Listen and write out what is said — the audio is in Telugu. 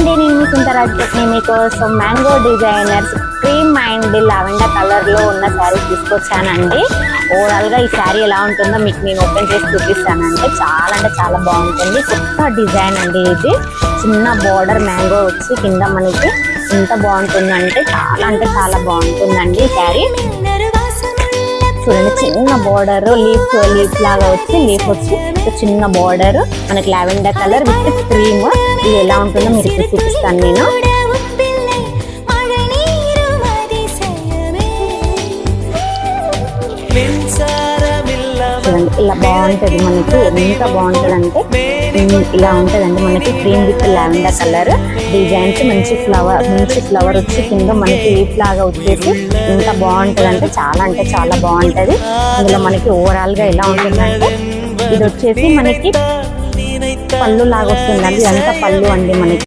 అండి, నేను మీ సింతరాజ్ని మీకోసం mango designers cream and lavender colour లో ఉన్న శారీ తీసుకొచ్చానండి. ఓవరాల్ గా ఈ శారీ ఎలా ఉంటుందో మీకు నేను ఓపెన్ చేసి చూపిస్తానంటే చాలా బాగుంటుంది. కొత్త డిజైన్ అండి ఇది. చిన్న బార్డర్ మ్యాంగో వచ్చి కింద మనకి ఎంత బాగుంటుందంటే చాలా బాగుంటుందండి ఈ శారీ. చూడండి, చిన్న బార్డర్ లీఫ్ లాగా వచ్చి చిన్న బార్డర్ మనకి లావెండర్ కలర్ విత్ క్రీమ్. ఇది ఎలా ఉంటుందో మీరు ఇప్పుడు చూపిస్తాను నేను. చూడండి, ఇలా బాగుంటది మనకి. ఎంత బాగుంటది అంటే ఇలా ఉంటదండి మనకి. Cream with lavender colour designs, మంచి ఫ్లవర్ వచ్చి కింద మనకి లీఫ్ లాగా వచ్చేసి ఎంత బాగుంటది అంటే చాలా బాగుంటది. ఇందులో మనకి ఓవరాల్ గా ఎలా ఉంటుందంటే ఇది వచ్చేసి మనకి పళ్ళు లాగా వస్తుందండి. ఇదంతా పళ్ళు అండి మనకి.